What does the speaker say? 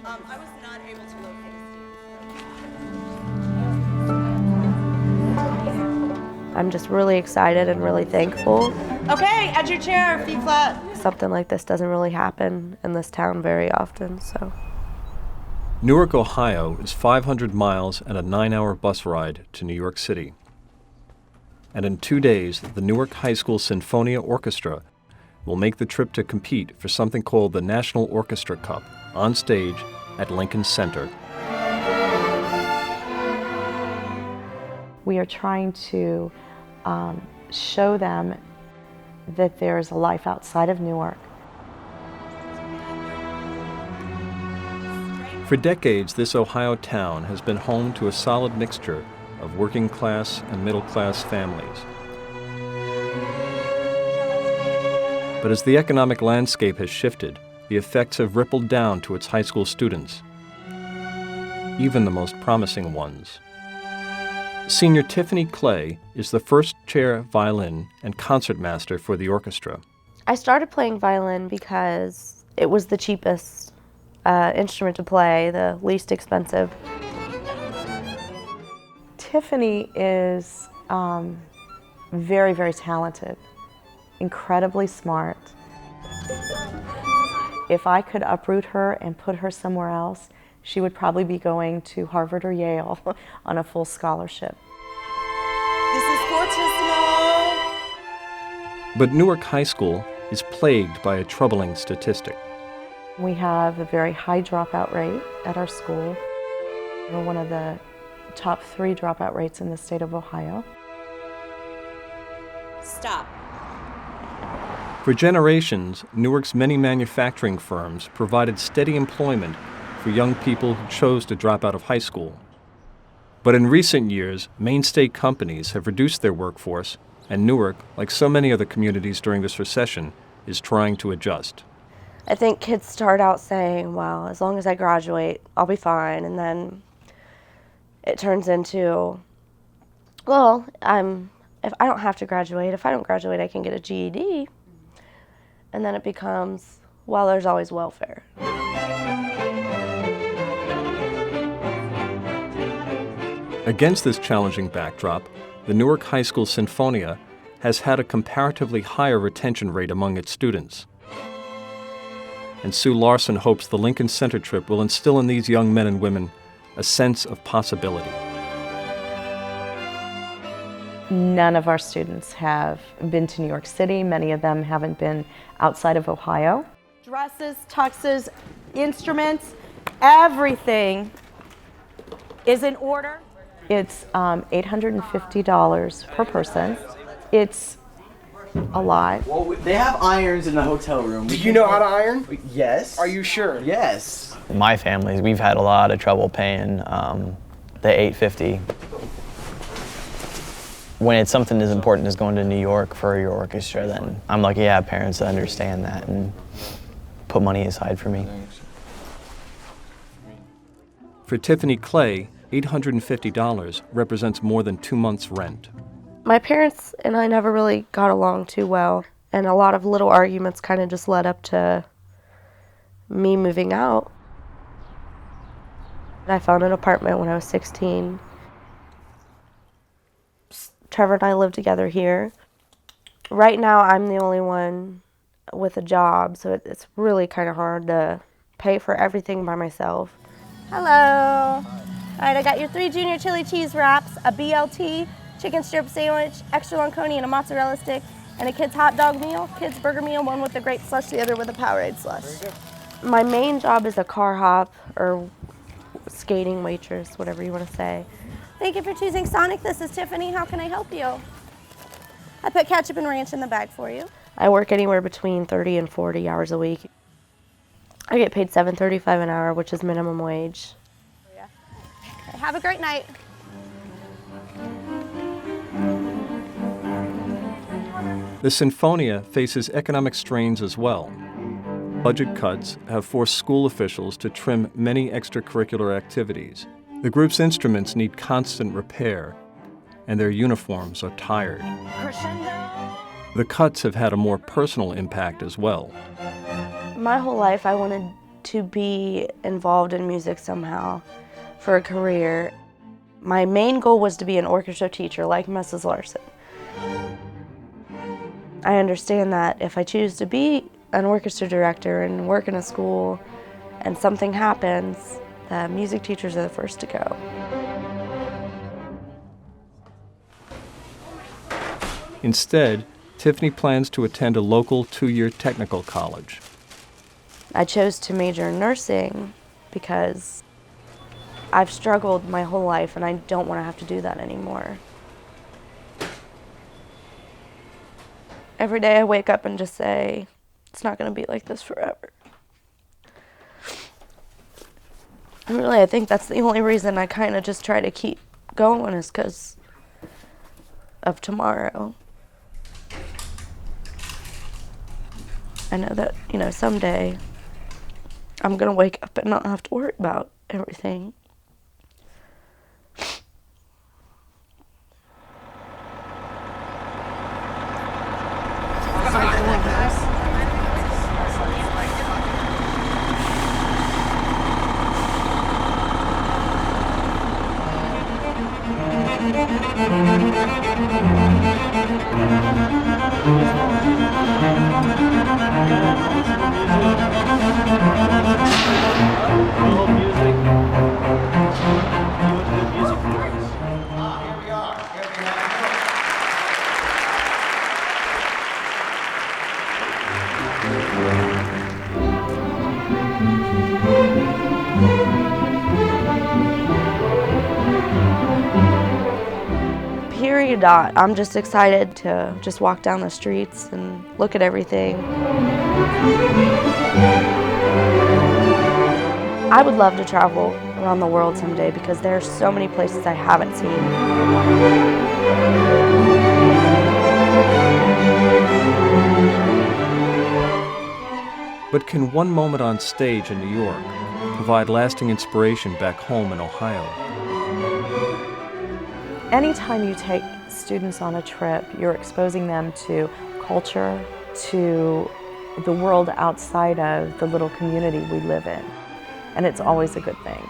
I was not able to locate I'm just really excited and really thankful. Okay, at your chair, feet flat. Something like this doesn't really happen in this town very often, so. Newark, Ohio is 500 miles and a 9-hour bus ride to New York City. And in 2 days, the Newark High School Sinfonia Orchestra will make the trip to compete for something called the National Orchestra Cup on stage at Lincoln Center. We are trying to show them that there's a life outside of Newark. For decades, this Ohio town has been home to a solid mixture of working class and middle class families. But as the economic landscape has shifted, the effects have rippled down to its high school students, even the most promising ones. Senior Tiffany Clay is the first chair violin and concertmaster for the orchestra. I started playing violin because it was the cheapest instrument to play, the least expensive. Tiffany is very, very talented, incredibly smart. If I could uproot her and put her somewhere else, she would probably be going to Harvard or Yale on a full scholarship. This is fortissimo. But Newark High School is plagued by a troubling statistic. We have a very high dropout rate at our school. We're one of the top 3 dropout rates in the state of Ohio. Stop. For generations, Newark's many manufacturing firms provided steady employment for young people who chose to drop out of high school. But in recent years, mainstay companies have reduced their workforce, and Newark, like so many other communities during this recession, is trying to adjust. I think kids start out saying, well, as long as I graduate, I'll be fine. And then it turns into, well, if I don't have to graduate, if I don't graduate, I can get a GED. And then it becomes, well, there's always welfare. Against this challenging backdrop, the Newark High School Sinfonia has had a comparatively higher retention rate among its students. And Sue Larson hopes the Lincoln Center trip will instill in these young men and women a sense of possibility. None of our students have been to New York City. Many of them haven't been outside of Ohio. Dresses, tuxes, instruments, everything is in order. It's $850 per person. It's a lot. Well, they have irons in the hotel room. Do you know how to iron? Yes. Are you sure? Yes. My family, we've had a lot of trouble paying the $850. When it's something as important as going to New York for your orchestra, then I'm lucky I have parents that understand that and put money aside for me. For Tiffany Clay, $850 represents more than 2 months' rent. My parents and I never really got along too well, and a lot of little arguments kind of just led up to me moving out. I found an apartment when I was 16. Trevor and I live together here. Right now, I'm the only one with a job, so it's really kind of hard to pay for everything by myself. Hello. All right, I got your 3 junior chili cheese wraps, a BLT, chicken strip sandwich, extra long coney, and a mozzarella stick, and a kid's hot dog meal, kid's burger meal, one with a grape slush, the other with a Powerade slush. My main job is a car hop or skating waitress, whatever you want to say. Thank you for choosing Sonic. This is Tiffany. How can I help you? I put ketchup and ranch in the bag for you. I work anywhere between 30 and 40 hours a week. I get paid $7.35 an hour, which is minimum wage. Okay, have a great night. The Sinfonia faces economic strains as well. Budget cuts have forced school officials to trim many extracurricular activities. The group's instruments need constant repair, and their uniforms are tired. The cuts have had a more personal impact as well. My whole life I wanted to be involved in music somehow for a career. My main goal was to be an orchestra teacher like Mrs. Larson. I understand that if I choose to be an orchestra director and work in a school and something happens, the music teachers are the first to go. Instead, Tiffany plans to attend a local 2-year technical college. I chose to major in nursing because I've struggled my whole life and I don't want to have to do that anymore. Every day I wake up and just say, it's not going to be like this forever. And really, I think that's the only reason I kind of just try to keep going is because of tomorrow. I know that, someday I'm going to wake up and not have to worry about everything. Period. I'm just excited to just walk down the streets and look at everything. I would love to travel around the world someday because there are so many places I haven't seen. But can one moment on stage in New York provide lasting inspiration back home in Ohio? Anytime you take students on a trip, you're exposing them to culture, to the world outside of the little community we live in, and it's always a good thing.